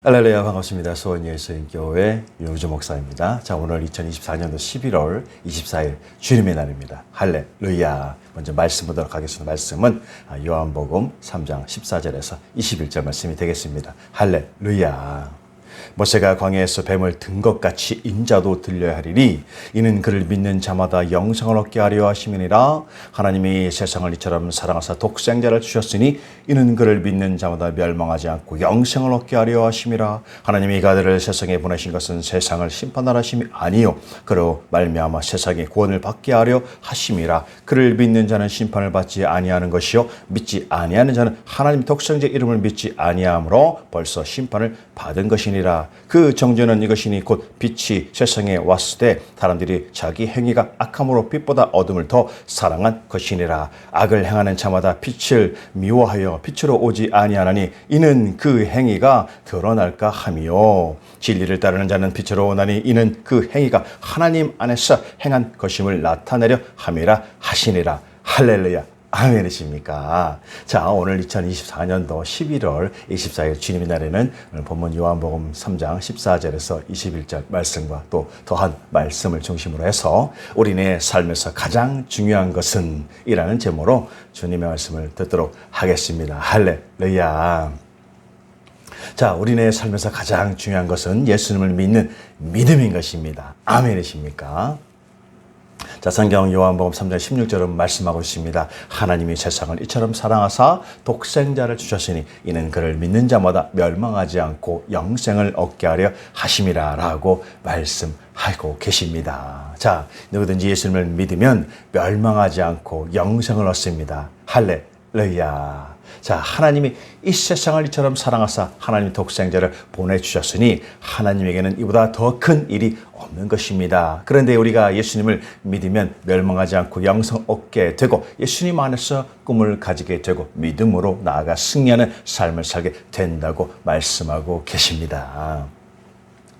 할렐루야, 반갑습니다. 소원예수교회 윤우주 목사입니다. 자, 오늘 2024년도 11월 24일 주님의 날입니다. 할렐루야. 먼저 말씀 보도록 하겠습니다. 말씀은 요한복음 3장 14절에서 21절 말씀이 되겠습니다. 할렐루야. 모세가 광야에서 뱀을 든 것 같이 인자도 들려야 하리니 이는 그를 믿는 자마다 영생을 얻게 하려 하심이니라. 하나님이 세상을 이처럼 사랑하사 독생자를 주셨으니 이는 그를 믿는 자마다 멸망하지 않고 영생을 얻게 하려 하심이라. 하나님이 그 아들을 세상에 보내신 것은 세상을 심판하려 하심이 아니요 그로 말미암아 세상의 구원을 받게 하려 하심이라. 그를 믿는 자는 심판을 받지 아니하는 것이요 믿지 아니하는 자는 하나님 독생자 이름을 믿지 아니하므로 벌써 심판을 받은 것이니라. 그 정죄는 이것이니 곧 빛이 세상에 왔을 때 사람들이 자기 행위가 악함으로 빛보다 어둠을 더 사랑한 것이니라. 악을 행하는 자마다 빛을 미워하여 빛으로 오지 아니하나니 이는 그 행위가 드러날까 함이요 진리를 따르는 자는 빛으로 오나니 이는 그 행위가 하나님 안에서 행한 것임을 나타내려 함이라 하시니라. 할렐루야. 아멘이십니까? 자, 오늘 2024년도 11월 24일 주님의 날에는 오늘 본문 요한복음 3장 14절에서 21절 말씀과 또 더한 말씀을 중심으로 해서 우리네 삶에서 가장 중요한 것은 이라는 제목으로 주님의 말씀을 듣도록 하겠습니다. 할렐루야. 자, 우리네 삶에서 가장 중요한 것은 예수님을 믿는 믿음인 것입니다. 아멘이십니까? 자, 성경 요한복음 3장 16절은 말씀하고 있습니다. 하나님이 세상을 이처럼 사랑하사 독생자를 주셨으니 이는 그를 믿는 자마다 멸망하지 않고 영생을 얻게 하려 하심이라 라고 말씀하고 계십니다. 자, 누구든지 예수님을 믿으면 멸망하지 않고 영생을 얻습니다. 할렐루야. 자, 하나님이 이 세상을 이처럼 사랑하사 하나님 독생자를 보내주셨으니 하나님에게는 이보다 더 큰 일이 없는 것입니다. 그런데 우리가 예수님을 믿으면 멸망하지 않고 영생 얻게 되고 예수님 안에서 꿈을 가지게 되고 믿음으로 나아가 승리하는 삶을 살게 된다고 말씀하고 계십니다.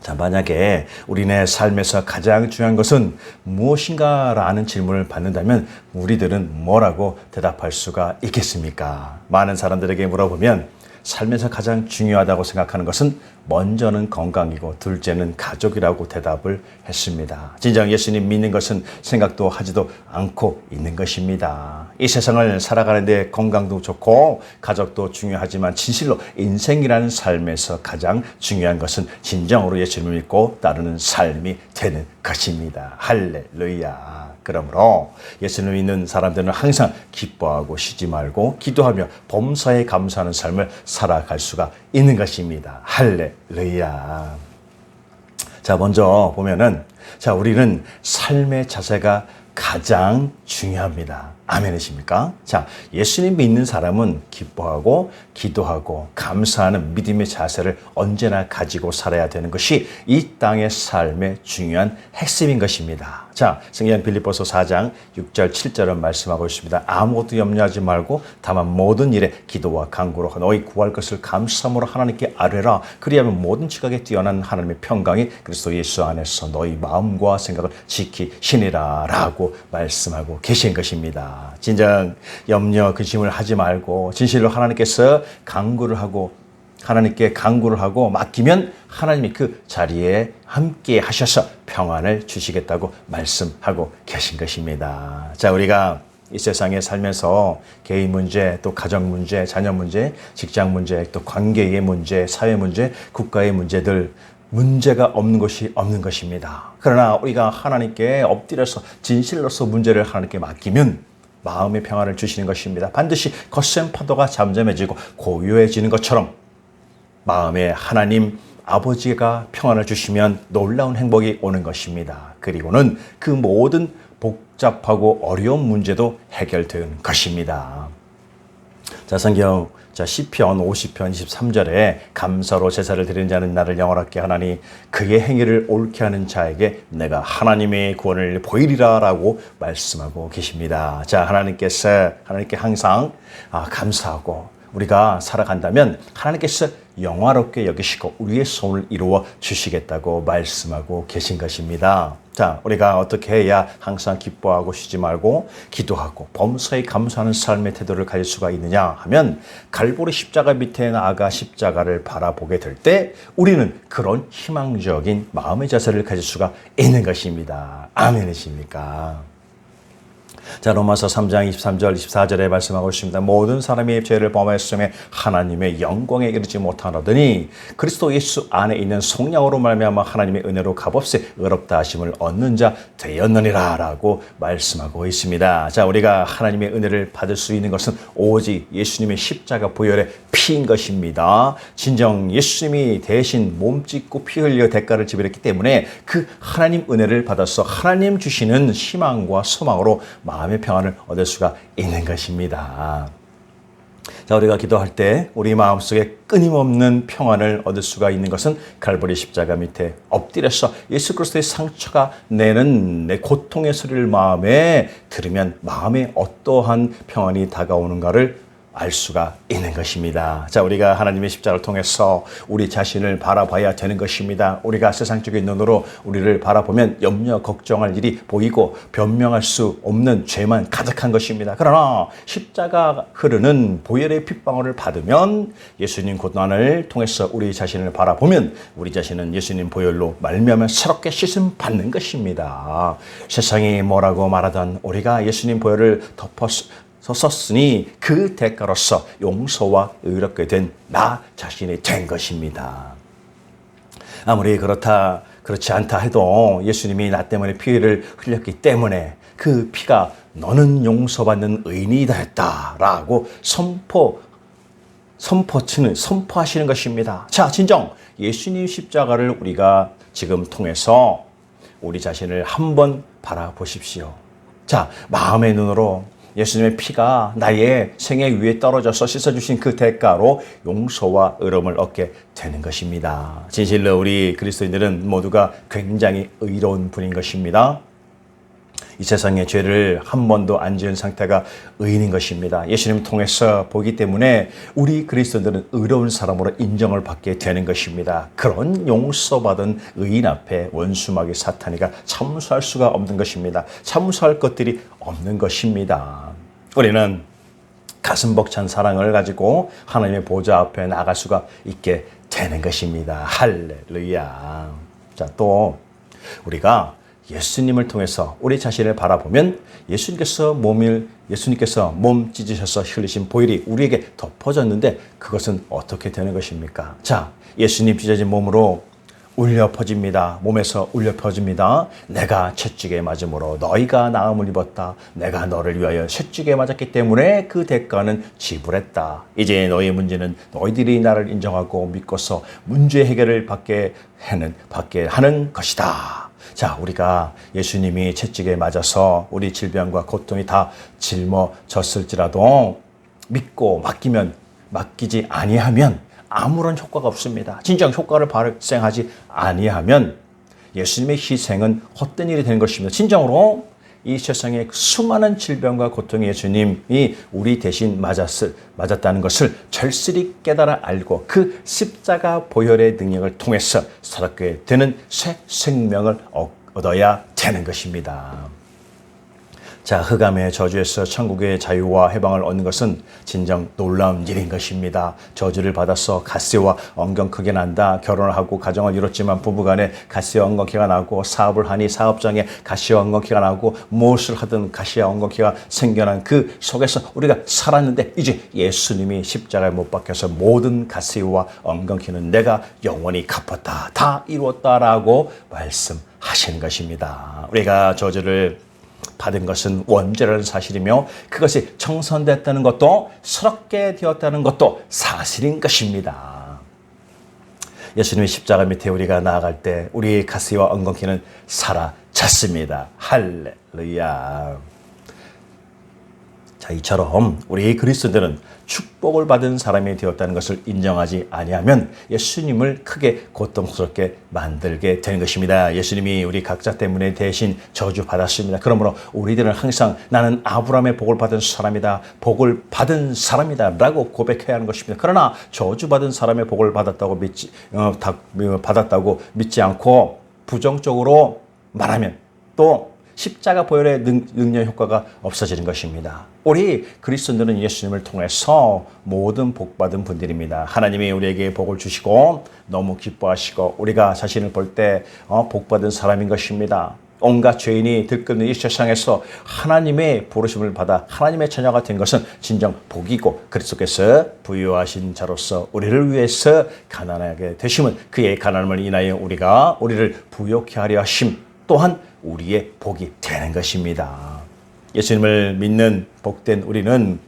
자, 만약에 우리네 삶에서 가장 중요한 것은 무엇인가라는 질문을 받는다면 우리들은 뭐라고 대답할 수가 있겠습니까? 많은 사람들에게 물어보면 삶에서 가장 중요하다고 생각하는 것은 먼저는 건강이고 둘째는 가족이라고 대답을 했습니다. 진정 예수님 믿는 것은 생각도 하지도 않고 있는 것입니다. 이 세상을 살아가는데 건강도 좋고 가족도 중요하지만 진실로 인생이라는 삶에서 가장 중요한 것은 진정으로 예수님을 믿고 따르는 삶이 되는 것입니다. 할렐루야. 그러므로 예수님을 믿는 사람들은 항상 기뻐하고 쉬지 말고 기도하며 범사에 감사하는 삶을 살아갈 수가 있는 것입니다. 할렐루야. 자, 먼저 보면은 자, 우리는 삶의 자세가 가장 중요합니다. 아멘이십니까? 자, 예수님 믿는 사람은 기뻐하고 기도하고 감사하는 믿음의 자세를 언제나 가지고 살아야 되는 것이 이 땅의 삶의 중요한 핵심인 것입니다. 자, 성경 빌립보서 4장 6절 7절은 말씀하고 있습니다. 아무것도 염려하지 말고 다만 모든 일에 기도와 간구로 너희 구할 것을 감사함으로 하나님께 아뢰라. 그리하면 모든 지각에 뛰어난 하나님의 평강이 그리스도 예수 안에서 너희 마음과 생각을 지키시니라 라고 말씀하고 계신 것입니다. 진정 염려 근심을 하지 말고 진실로 하나님께서 간구를 하고 하나님께 간구를 하고 맡기면 하나님이 그 자리에 함께 하셔서 평안을 주시겠다고 말씀하고 계신 것입니다. 자, 우리가 이 세상에 살면서 개인 문제, 또 가정 문제, 자녀 문제, 직장 문제, 또 관계의 문제, 사회 문제, 국가의 문제들 문제가 없는 것이 없는 것입니다. 그러나 우리가 하나님께 엎드려서 진실로서 문제를 하나님께 맡기면 마음의 평안을 주시는 것입니다. 반드시 거센 파도가 잠잠해지고 고요해지는 것처럼 마음에 하나님 아버지가 평안을 주시면 놀라운 행복이 오는 것입니다. 그리고는 그 모든 복잡하고 어려운 문제도 해결되는 것입니다. 자, 성경 시편 50편 23절에 감사로 제사를 드리는 자는 나를 영원하게 하나니 그의 행위를 옳게 하는 자에게 내가 하나님의 구원을 보이리라 라고 말씀하고 계십니다. 자, 하나님께 항상 감사하고 우리가 살아간다면 하나님께서 영화롭게 여기시고 우리의 소원을 이루어 주시겠다고 말씀하고 계신 것입니다. 자, 우리가 어떻게 해야 항상 기뻐하고 쉬지 말고 기도하고 범사에 감사하는 삶의 태도를 가질 수가 있느냐 하면 갈보리 십자가 밑에 나아가 십자가를 바라보게 될 때 우리는 그런 희망적인 마음의 자세를 가질 수가 있는 것입니다. 아멘이십니까? 자, 로마서 3장 23절 24절에 말씀하고 있습니다. 모든 사람이 죄를 범하였음에 하나님의 영광에 이르지 못하노더니 그리스도 예수 안에 있는 속량으로 말미암아 하나님의 은혜로 값없이 의롭다 하심을 얻는 자 되었느니라 라고 말씀하고 있습니다. 자, 우리가 하나님의 은혜를 받을 수 있는 것은 오직 예수님의 십자가 보혈의 피인 것입니다. 진정 예수님이 대신 몸 찢고 피 흘려 대가를 지불했기 때문에 그 하나님 은혜를 받아서 하나님 주시는 희망과 소망으로 마음의 평안을 얻을 수가 있는 것입니다. 자, 우리가 기도할 때 우리 마음속에 끊임없는 평안을 얻을 수가 있는 것은 갈보리 십자가 밑에 엎드려서 예수 그리스도의 상처가 내는 내 고통의 소리를 마음에 들으면 마음에 어떠한 평안이 다가오는가를 알 수가 있는 것입니다. 자, 우리가 하나님의 십자가를 통해서 우리 자신을 바라봐야 되는 것입니다. 우리가 세상적인 눈으로 우리를 바라보면 염려, 걱정할 일이 보이고 변명할 수 없는 죄만 가득한 것입니다. 그러나 십자가 흐르는 보혈의 핏방울을 받으면 예수님 고난을 통해서 우리 자신을 바라보면 우리 자신은 예수님 보혈로 말미암아 새롭게 씻음 받는 것입니다. 세상이 뭐라고 말하던 우리가 예수님 보혈을 썼으니 그 대가로서 용서와 의롭게 된 나 자신이 된 것입니다. 아무리 그렇지 않다 해도 예수님이 나 때문에 피를 흘렸기 때문에 그 피가 너는 용서받는 의인이다 했다라고 선포하시는 것입니다. 자, 진정 예수님 십자가를 우리가 지금 통해서 우리 자신을 한번 바라보십시오. 자, 마음의 눈으로 예수님의 피가 나의 생애 위에 떨어져서 씻어주신 그 대가로 용서와 의로움을 얻게 되는 것입니다. 진실로 우리 그리스도인들은 모두가 굉장히 의로운 분인 것입니다. 이 세상의 죄를 한 번도 안 지은 상태가 의인인 것입니다. 예수님을 통해서 보기 때문에 우리 그리스도인들은 의로운 사람으로 인정을 받게 되는 것입니다. 그런 용서받은 의인 앞에 원수마귀 사탄이가 참수할 수가 없는 것입니다. 참수할 것들이 없는 것입니다. 우리는 가슴 벅찬 사랑을 가지고 하나님의 보좌 앞에 나갈 수가 있게 되는 것입니다. 할렐루야. 자, 또 우리가 예수님을 통해서 우리 자신을 바라보면 예수님께서 몸 찢으셔서 흘리신 보혈이 우리에게 덮어졌는데 그것은 어떻게 되는 것입니까? 자, 예수님 찢어진 몸으로 울려 퍼집니다. 몸에서 울려 퍼집니다. 내가 채찍에 맞음으로 너희가 나음을 입었다. 내가 너를 위하여 채찍에 맞았기 때문에 그 대가는 지불했다. 이제 너희의 문제는 너희들이 나를 인정하고 믿고서 문제 해결을 받게 하는 것이다. 자, 우리가 예수님이 채찍에 맞아서 우리 질병과 고통이 다 짊어졌을지라도 믿고 맡기지 아니하면 아무런 효과가 없습니다. 진정 효과를 발생하지 아니하면 예수님의 희생은 헛된 일이 되는 것입니다. 진정으로 이 세상의 수많은 질병과 고통의 예수님이 우리 대신 맞았다는 것을 절실히 깨달아 알고 그 십자가 보혈의 능력을 통해서 살게 되는 새 생명을 얻어야 되는 것입니다. 자, 흑암의 저주에서 천국의 자유와 해방을 얻는 것은 진정 놀라운 일인 것입니다. 저주를 받아서 가시와 엉겅크게 난다. 결혼을 하고 가정을 이뤘지만 부부간에 가시와 엉겅퀴가 나고 사업을 하니 사업장에 가시와 엉겅퀴가 나고 무엇을 하든 가시와 엉겅퀴가 생겨난 그 속에서 우리가 살았는데 이제 예수님이 십자가에 못 박혀서 모든 가시와 엉겅퀴는 내가 영원히 갚았다. 다 이루었다라고 말씀하시는 것입니다. 우리가 저주를 받은 것은 원죄라는 사실이며 그것이 청산됐다는 것도 새롭게 되었다는 것도 사실인 것입니다. 예수님의 십자가 밑에 우리가 나아갈 때 우리의 가시와 엉겅퀴는 사라졌습니다. 할렐루야. 자, 이처럼 우리 그리스도인들은 축복을 받은 사람이 되었다는 것을 인정하지 아니하면 예수님을 크게 고통스럽게 만들게 되는 것입니다. 예수님이 우리 각자 때문에 대신 저주받았습니다. 그러므로 우리들은 항상 나는 아브라함의 복을 받은 사람이다. 복을 받은 사람이다. 라고 고백해야 하는 것입니다. 그러나 저주받은 사람의 복을 받았다고 믿지 않고 부정적으로 말하면 또 십자가 보혈의 능력 효과가 없어지는 것입니다. 우리 그리스도인들은 예수님을 통해서 모든 복받은 분들입니다. 하나님이 우리에게 복을 주시고 너무 기뻐하시고 우리가 자신을 볼 때 복받은 사람인 것입니다. 온갖 죄인이 들끓는 이 세상에서 하나님의 부르심을 받아 하나님의 자녀가 된 것은 진정 복이고 그리스도께서 부유하신 자로서 우리를 위해서 가난하게 되심은 그의 가난함을 인하여 우리를 부욕케 하려 하심 또한 우리의 복이 되는 것입니다. 예수님을 믿는 복된 우리는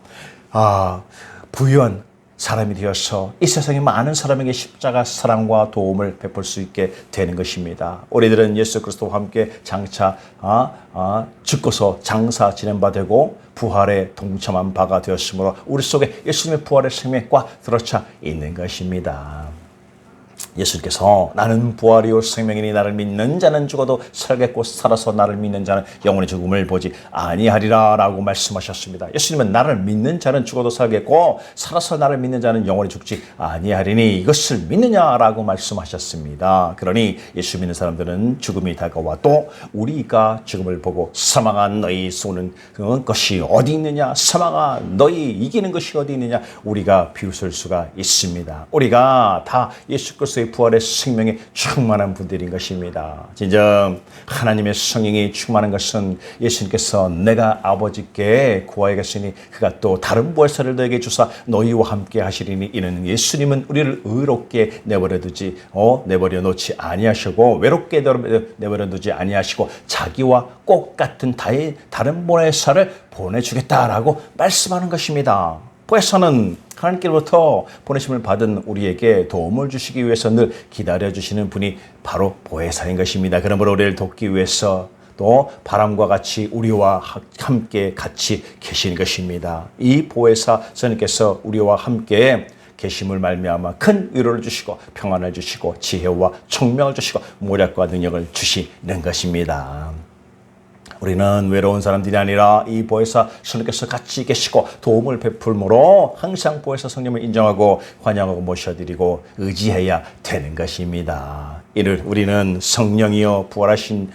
부유한 사람이 되어서 이 세상에 많은 사람에게 십자가 사랑과 도움을 베풀 수 있게 되는 것입니다. 우리들은 예수 그리스도와 함께 장차 죽고서 장사 지낸 바 되고 부활에 동참한 바가 되었으므로 우리 속에 예수님의 부활의 생명이 꽉 들어차 있는 것입니다. 예수님께서 나는 부활이요 생명이니 나를 믿는 자는 죽어도 살겠고 살아서 나를 믿는 자는 영원히 죽음을 보지 아니하리라 라고 말씀하셨습니다. 예수님은 나를 믿는 자는 죽어도 살겠고 살아서 나를 믿는 자는 영원히 죽지 아니하리니 이것을 믿느냐라고 말씀하셨습니다. 그러니 예수 믿는 사람들은 죽음이 다가와도 우리가 죽음을 보고 사망아 너희 쏘는 것이 어디 있느냐 사망아 너희 이기는 것이 어디 있느냐 우리가 비웃을 수가 있습니다. 우리가 다 예수 그리스도의 부활의 생명에 충만한 분들인 것입니다. 진정 하나님의 성령이 충만한 것은 예수님께서 내가 아버지께 구하겠으니 그가 또 다른 부활사를 너에게 주사 너희와 함께 하시리니 이는 예수님은 우리를 의롭게 내버려 놓지 아니하시고 외롭게 내버려 두지 아니하시고 자기와 꼭 같은 다른 부활사를 보내주겠다라고 말씀하는 것입니다. 부활사는 하나님께로부터 보내심을 받은 우리에게 도움을 주시기 위해서 늘 기다려주시는 분이 바로 보혜사인 것입니다. 그러므로 우리를 돕기 위해서 또 바람과 같이 우리와 함께 같이 계시는 것입니다. 이 보혜사 선생님께서 우리와 함께 계심을 말미암아 큰 위로를 주시고 평안을 주시고 지혜와 총명을 주시고 모략과 능력을 주시는 것입니다. 우리는 외로운 사람들이 아니라 이 보혜사 성령께서 같이 계시고 도움을 베풀므로 항상 보혜사 성령을 인정하고 환영하고 모셔드리고 의지해야 되는 것입니다. 이를 우리는 성령이여 부활하신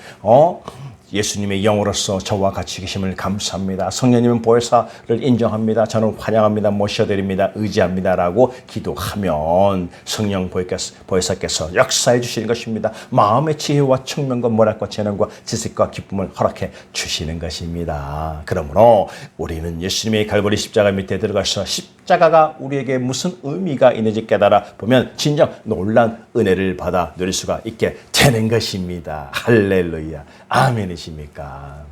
예수님의 영으로서 저와 같이 계심을 감사합니다. 성령님은 보혜사를 인정합니다. 저는 환영합니다. 모셔드립니다. 의지합니다라고 기도하면 성령 보혜사께서 역사해 주시는 것입니다. 마음의 지혜와 청명과 모략과 재능과 지식과 기쁨을 허락해 주시는 것입니다. 그러므로 우리는 예수님의 갈보리 십자가 밑에 들어가서 십자가가 우리에게 무슨 의미가 있는지 깨달아 보면 진정 놀라운 은혜를 받아 누릴 수가 있게 되는 것입니다. 할렐루야. 아멘이십니까?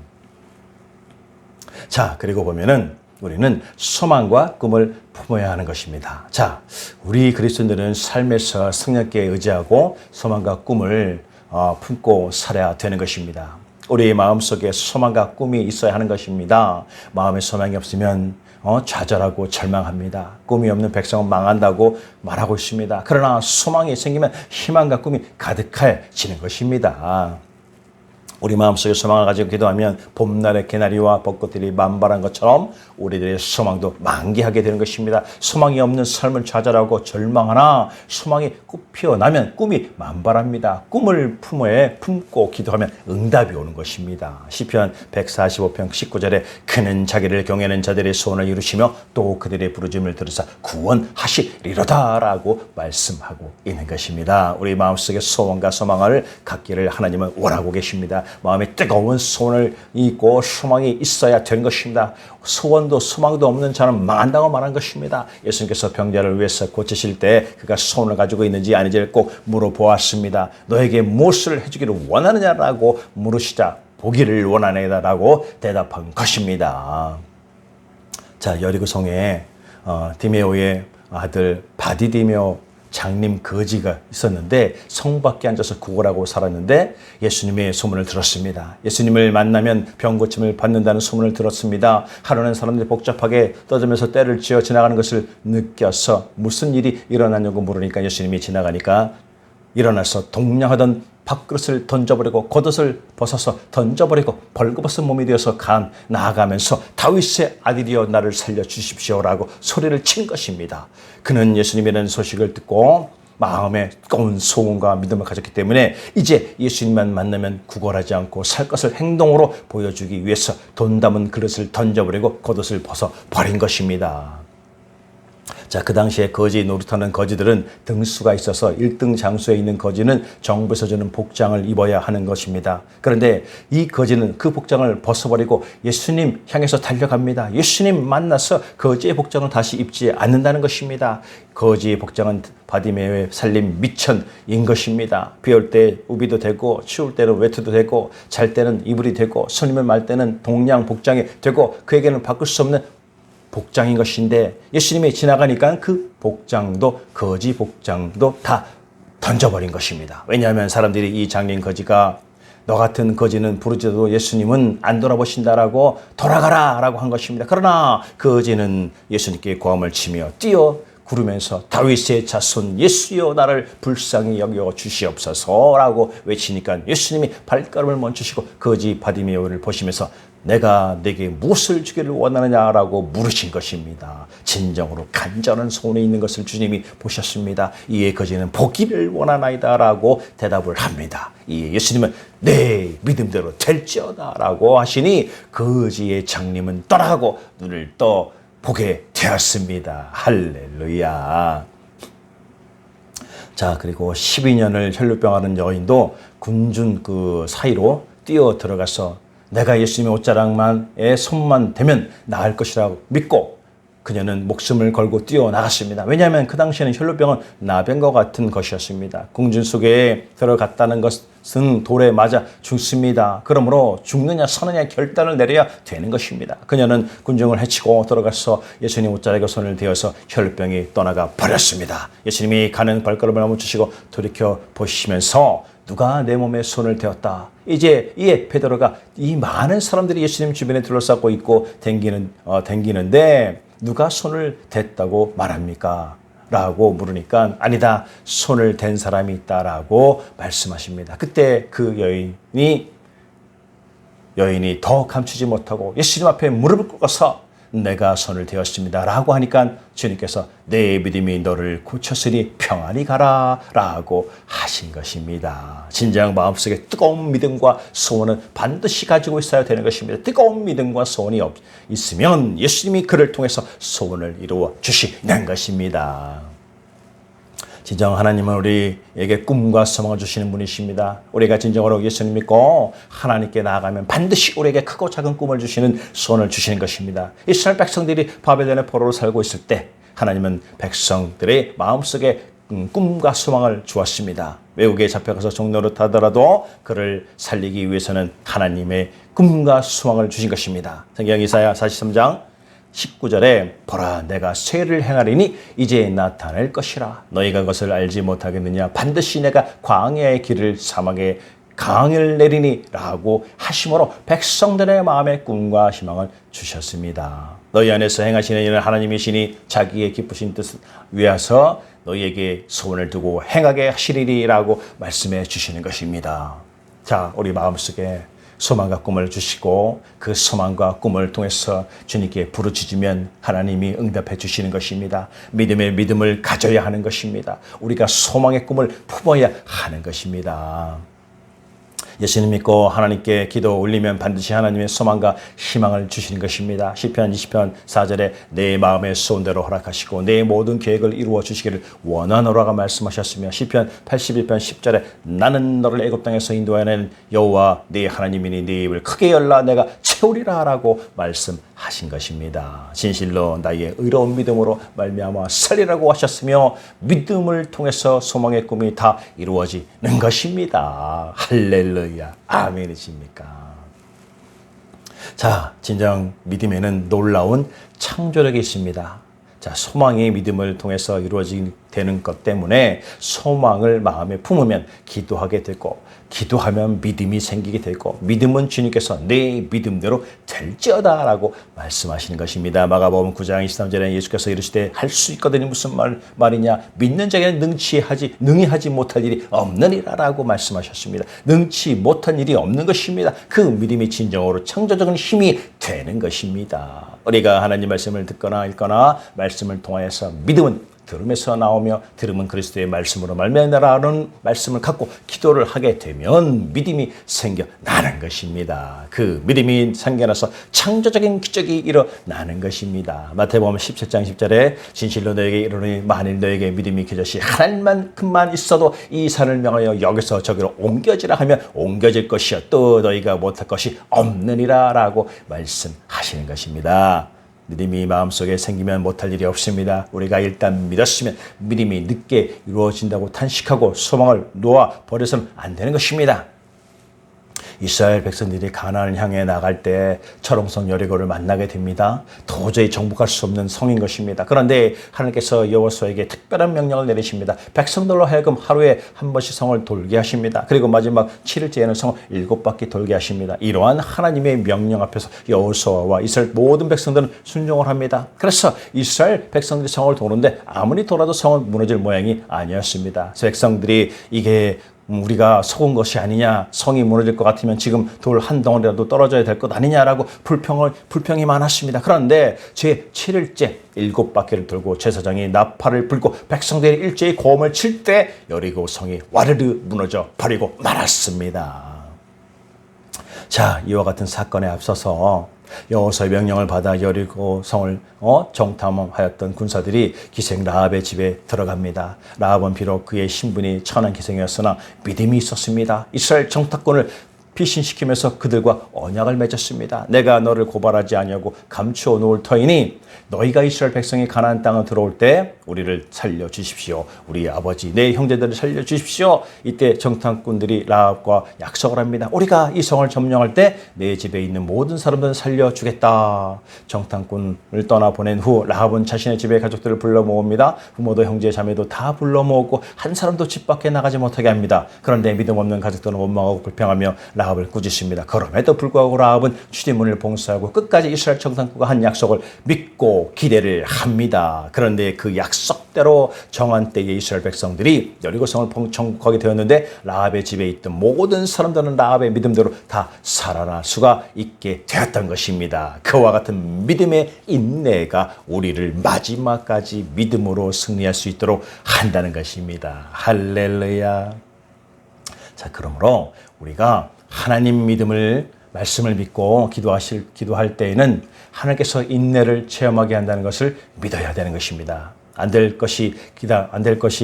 자, 그리고 보면은 우리는 소망과 꿈을 품어야 하는 것입니다. 자, 우리 그리스도인들은 삶에서 성령께 의지하고 소망과 꿈을 품고 살아야 되는 것입니다. 우리의 마음속에 소망과 꿈이 있어야 하는 것입니다. 마음에 소망이 없으면 좌절하고 절망합니다. 꿈이 없는 백성은 망한다고 말하고 있습니다. 그러나 소망이 생기면 희망과 꿈이 가득해지는 것입니다. 우리 마음속에 소망을 가지고 기도하면 봄날의 개나리와 벚꽃들이 만발한 것처럼 우리들의 소망도 만개하게 되는 것입니다. 소망이 없는 삶을 좌절하고 절망하나 소망이 피어나면 꿈이 만발합니다. 꿈을 품고 기도하면 응답이 오는 것입니다. 시편 145편 19절에 그는 자기를 경외하는 자들의 소원을 이루시며 또 그들의 부르짖음을 들으사 구원하시리로다 라고 말씀하고 있는 것입니다. 우리 마음속에 소원과 소망을 갖기를 하나님은 원하고 계십니다. 마음에 뜨거운 소원을 잊고 소망이 있어야 되는 것입니다. 소원도 소망도 없는 자는 망한다고 말한 것입니다. 예수님께서 병자를 위해서 고치실 때 그가 소원을 가지고 있는지 아닌지를 꼭 물어보았습니다. 너에게 무엇을 해주기를 원하느냐라고 물으시자 보기를 원하네다라고 대답한 것입니다. 자, 여리고성에 디메오의 아들 바디디메오 장님 거지가 있었는데 성문 밖에 앉아서 구걸하고 살았는데 예수님의 소문을 들었습니다. 예수님을 만나면 병 고침을 받는다는 소문을 들었습니다. 하루는 사람들이 복잡하게 떠들면서 때를 지어 지나가는 것을 느껴서 무슨 일이 일어났냐고 물으니까 예수님이 지나가니까 일어나서 동냥하던 밥그릇을 던져버리고 겉옷을 벗어서 던져버리고 벌거벗은 몸이 되어서 나아가면서 다윗의 아들이여 나를 살려주십시오라고 소리를 친 것입니다. 그는 예수님이라는 소식을 듣고 마음에 뜨거운 소원과 믿음을 가졌기 때문에 이제 예수님만 만나면 구걸하지 않고 살 것을 행동으로 보여주기 위해서 돈 담은 그릇을 던져버리고 겉옷을 벗어버린 것입니다. 자, 그 당시에 거지 노릇하는 거지들은 등수가 있어서 1등 장수에 있는 거지는 정부에서 주는 복장을 입어야 하는 것입니다. 그런데 이 거지는 그 복장을 벗어버리고 예수님 향해서 달려갑니다. 예수님 만나서 거지의 복장을 다시 입지 않는다는 것입니다. 거지의 복장은 바디메오의 살림 미천인 것입니다. 비 올 때 우비도 되고 추울 때는 외투도 되고 잘 때는 이불이 되고 손님을 말 때는 동양 복장이 되고 그에게는 바꿀 수 없는 복장인 것인데 예수님이 지나가니까 그 복장도 거지 복장도 다 던져버린 것입니다. 왜냐하면 사람들이 이 장린 거지가 너 같은 거지는 부르짖어도 예수님은 안 돌아보신다라고 돌아가라 라고 한 것입니다. 그러나 거지는 예수님께 고함을 치며 뛰어 구르면서 다윗의 자손 예수여 나를 불쌍히 여겨 주시옵소서라고 외치니까 예수님이 발걸음을 멈추시고 거지 바디메오를 보시면서 내가 내게 무엇을 주기를 원하느냐라고 물으신 것입니다. 진정으로 간절한 소원이 있는 것을 주님이 보셨습니다. 이에 거지는 보기를 원하나이다라고 대답을 합니다. 이에 예수님은 내 믿음대로 될지어다라고 하시니 거지의 장님은 떠나가고 눈을 떠 보게 되었습니다. 할렐루야. 자, 그리고 12년을 혈루병하는 여인도 군중 그 사이로 뛰어 들어가서 내가 예수님의 옷자락만의 손만 대면 나을 것이라고 믿고 그녀는 목숨을 걸고 뛰어나갔습니다. 왜냐하면 그 당시에는 혈루병은 나병과 같은 것이었습니다. 궁중 속에 들어갔다는 것은 돌에 맞아 죽습니다. 그러므로 죽느냐 사느냐 결단을 내려야 되는 것입니다. 그녀는 군중을 해치고 들어가서 예수님 옷자락에 손을 대어서 혈루병이 떠나가 버렸습니다. 예수님이 가는 발걸음을 멈추시고 돌이켜 보시면서 누가 내 몸에 손을 대었다. 이제 이에 베드로가 이 많은 사람들이 예수님 주변에 둘러싸고 있고 댕기는데 누가 손을 댔다고 말합니까? 라고 물으니까 아니다. 손을 댄 사람이 있다라고 말씀하십니다. 그때 그 여인이 더 감추지 못하고 예수님 앞에 무릎을 꿇어서 내가 손을 대었습니다 라고 하니까 주님께서 내 믿음이 너를 고쳤으니 평안히 가라 라고 하신 것입니다. 진정 마음속에 뜨거운 믿음과 소원은 반드시 가지고 있어야 되는 것입니다. 뜨거운 믿음과 소원이 있으면 예수님이 그를 통해서 소원을 이루어 주시는 것입니다. 진정 하나님은 우리에게 꿈과 소망을 주시는 분이십니다. 우리가 진정으로 예수님 믿고 하나님께 나아가면 반드시 우리에게 크고 작은 꿈을 주시는 소원을 주시는 것입니다. 이스라엘 백성들이 바벨론의 포로로 살고 있을 때 하나님은 백성들의 마음속에 꿈과 소망을 주었습니다. 외국에 잡혀가서 종노릇 하더라도 그를 살리기 위해서는 하나님의 꿈과 소망을 주신 것입니다. 성경 이사야 43장 19절에 보라 내가 쇠를 행하리니 이제 나타날 것이라 너희가 그것을 알지 못하겠느냐 반드시 내가 광야의 길을 사막에 강을 내리니 라고 하심으로 백성들의 마음에 꿈과 희망을 주셨습니다. 너희 안에서 행하시는 이는 하나님이시니 자기의 기쁘신 뜻을 위하서 너희에게 소원을 두고 행하게 하시리라고 말씀해 주시는 것입니다. 자, 우리 마음속에 소망과 꿈을 주시고 그 소망과 꿈을 통해서 주님께 부르짖으면 하나님이 응답해 주시는 것입니다. 믿음의 믿음을 가져야 하는 것입니다. 우리가 소망의 꿈을 품어야 하는 것입니다. 예수님 믿고 하나님께 기도 올리면 반드시 하나님의 소망과 희망을 주시는 것입니다. 시편 20편 4절에 내 마음의 소원대로 허락하시고 내 모든 계획을 이루어 주시기를 원하노라가 말씀하셨으며 시편 81편 10절에 나는 너를 애굽 땅에서 인도하는 여호와 네 하나님이니 네 입을 크게 열라 내가 채우리라 라고 말씀하신 것입니다. 진실로 나의 의로운 믿음으로 말미암아 살리라고 하셨으며 믿음을 통해서 소망의 꿈이 다 이루어지는 것입니다. 할렐루야. 아멘이십니까? 자, 진정 믿음에는 놀라운 창조력이 있습니다. 자, 소망의 믿음을 통해서 이루어지게 되는 것 때문에 소망을 마음에 품으면 기도하게 되고, 기도하면 믿음이 생기게 되고, 믿음은 주님께서 내 믿음대로 될지어다라고 말씀하시는 것입니다. 마가복음 9장 23절에 예수께서 이르시되 할 수 있거든요. 무슨 말이냐? 믿는 자에게는 능히 하지 못할 일이 없느니라라고 말씀하셨습니다. 능치 못한 일이 없는 것입니다. 그 믿음이 진정으로 창조적인 힘이 되는 것입니다. 우리가 하나님 말씀을 듣거나 읽거나 말씀을 통하여서 믿음은 들음에서 나오며 들음은 그리스도의 말씀으로 말미암아라는 말씀을 갖고 기도를 하게 되면 믿음이 생겨나는 것입니다. 그 믿음이 생겨나서 창조적인 기적이 일어나는 것입니다. 마태복음 17장 10절에 진실로 너에게 이르노니 만일 너에게 믿음이 겨자씨 하나님만큼만 있어도 이 산을 명하여 여기서 저기로 옮겨지라 하면 옮겨질 것이요 또 너희가 못할 것이 없느니라 라고 말씀하시는 것입니다. 믿음이 마음속에 생기면 못할 일이 없습니다. 우리가 일단 믿었으면 믿음이 늦게 이루어진다고 탄식하고 소망을 놓아버려서는 안 되는 것입니다. 이스라엘 백성들이 가나안을 향해 나갈 때 철옹성 여리고를 만나게 됩니다. 도저히 정복할 수 없는 성인 것입니다. 그런데 하나님께서 여호수아에게 특별한 명령을 내리십니다. 백성들로 하여금 하루에 한 번씩 성을 돌게 하십니다. 그리고 마지막 7일째에는 성을 7바퀴 돌게 하십니다. 이러한 하나님의 명령 앞에서 여호수아와 이스라엘 모든 백성들은 순종을 합니다. 그래서 이스라엘 백성들이 성을 도는데 아무리 돌아도 성은 무너질 모양이 아니었습니다. 백성들이 이게 우리가 속은 것이 아니냐, 성이 무너질 것 같으면 지금 돌 한 덩어리라도 떨어져야 될 것 아니냐라고 불평이 많았습니다. 그런데 제 7일째 7바퀴를 돌고 제사장이 나팔을 불고 백성들이 일제히 고음을 칠 때 여리고 성이 와르르 무너져 버리고 말았습니다. 자, 이와 같은 사건에 앞서서 여호수아의 명령을 받아 여리고 성을 정탐하였던 군사들이 기생 라합의 집에 들어갑니다. 라합은 비록 그의 신분이 천한 기생이었으나 믿음이 있었습니다. 이스라엘 정탐꾼을 피신시키면서 그들과 언약을 맺었습니다. 내가 너를 고발하지 아니하고 감추어 놓을 터이니 너희가 이스라엘 백성이 가나안 땅에 들어올 때 우리를 살려주십시오. 우리 아버지 내 형제들을 살려주십시오. 이때 정탐꾼들이 라합과 약속을 합니다. 우리가 이 성을 점령할 때 내 집에 있는 모든 사람들을 살려주겠다. 정탐꾼을 떠나보낸 후 라합은 자신의 집에 가족들을 불러 모읍니다. 부모도 형제 자매도 다 불러 모으고 한 사람도 집 밖에 나가지 못하게 합니다. 그런데 믿음 없는 가족들은 원망하고 불평하며 라합을 꾸짖습니다. 그럼에도 불구하고 라합은 주대문을 봉사하고 끝까지 이스라엘 정탐꾼과 한 약속을 믿고 기대를 합니다. 그런데 그 약속대로 정한 때에 이스라엘 백성들이 여리고성을 정복하게 되었는데 라합의 집에 있던 모든 사람들은 라합의 믿음대로 다 살아날 수가 있게 되었던 것입니다. 그와 같은 믿음의 인내가 우리를 마지막까지 믿음으로 승리할 수 있도록 한다는 것입니다. 할렐루야. 자, 그러므로 우리가 하나님 믿음을 말씀을 믿고 기도할 때에는 하나님께서 인내를 체험하게 한다는 것을 믿어야 되는 것입니다. 안 될 것이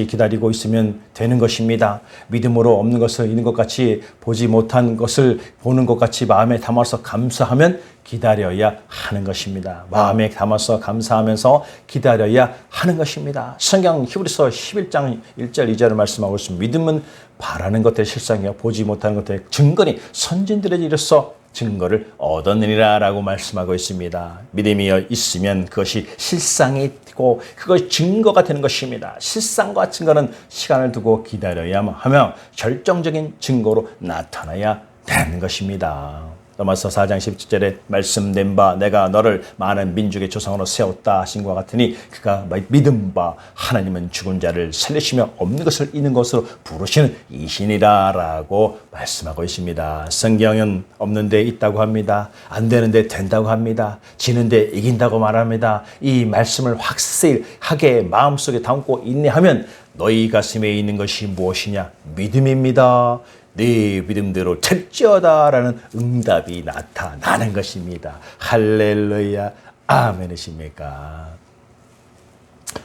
기다리고 있으면 되는 것입니다. 믿음으로 없는 것을 있는 것 같이 보지 못한 것을 보는 것 같이 마음에 담아서 감사하면 기다려야 하는 것입니다. 마음에 담아서 감사하면서 기다려야 하는 것입니다. 성경 히브리서 11장 1절 2절을 말씀하고 있습니다. 믿음은 바라는 것의 실상이요 보지 못하는 것의 증거니 선진들의 이로써 증거를 얻었느니라 라고 말씀하고 있습니다. 믿음이 있으면 그것이 실상이 되고 그것이 증거가 되는 것입니다. 실상과 증거는 시간을 두고 기다려야 하며 결정적인 증거로 나타나야 되는 것입니다. 로마서 4장 17절에 말씀된 바 내가 너를 많은 민족의 조상으로 세웠다 하신 것 같으니 그가 믿은 바 하나님은 죽은 자를 살리시며 없는 것을 있는 것으로 부르시는 이신이라 라고 말씀하고 있습니다. 성경은 없는 데 있다고 합니다. 안 되는데 된다고 합니다. 지는데 이긴다고 말합니다. 이 말씀을 확실하게 마음속에 담고 인내하면 너희 가슴에 있는 것이 무엇이냐? 믿음입니다. 네 믿음대로 될지어다라는 응답이 나타나는 것입니다. 할렐루야, 아멘이십니까?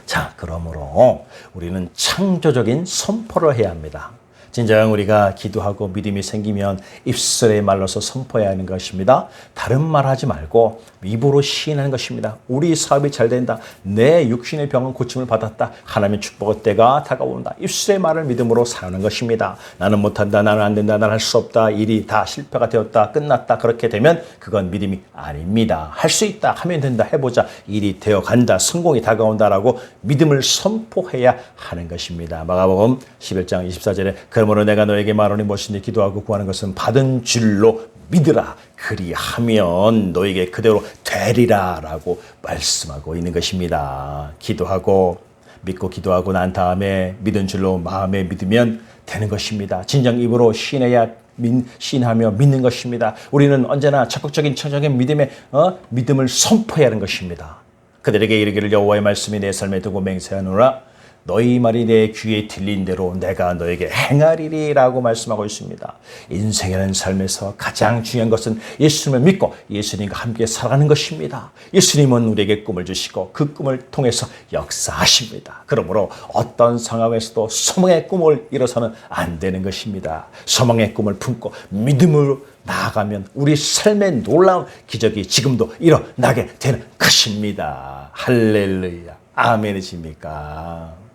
자, 그러므로 우리는 창조적인 선포를 해야 합니다. 진정 우리가 기도하고 믿음이 생기면 입술의 말로서 선포해야 하는 것입니다. 다른 말 하지 말고 입으로 시인하는 것입니다. 우리 사업이 잘 된다. 내 육신의 병은 고침을 받았다. 하나님의 축복의 때가 다가온다. 입술의 말을 믿음으로 사는 것입니다. 나는 못한다. 나는 안 된다. 나는 할 수 없다. 일이 다 실패가 되었다. 끝났다. 그렇게 되면 그건 믿음이 아닙니다. 할 수 있다. 하면 된다. 해보자. 일이 되어간다. 성공이 다가온다라고 믿음을 선포해야 하는 것입니다. 마가복음 11장 24절에 그러므로 내가 너에게 말하니 무엇이든지 기도하고 구하는 것은 받은 줄로 믿으라. 그리하면 너에게 그대로 되리라 라고 말씀하고 있는 것입니다. 기도하고 믿고 기도하고 난 다음에 믿은 줄로 마음에 믿으면 되는 것입니다. 진정 입으로 시인하며 믿는 것입니다. 우리는 언제나 적극적인 천적인 믿음을 선포해야 하는 것입니다. 그들에게 이르기를 여호와의 말씀이 내 삶에 두고 맹세하노라. 너희 말이 내 귀에 들린 대로 내가 너에게 행하리라고 말씀하고 있습니다. 인생이라는 삶에서 가장 중요한 것은 예수님을 믿고 예수님과 함께 살아가는 것입니다. 예수님은 우리에게 꿈을 주시고 그 꿈을 통해서 역사하십니다. 그러므로 어떤 상황에서도 소망의 꿈을 잃어서는 안 되는 것입니다. 소망의 꿈을 품고 믿음으로 나아가면 우리 삶의 놀라운 기적이 지금도 일어나게 되는 것입니다. 할렐루야. 아멘이십니까?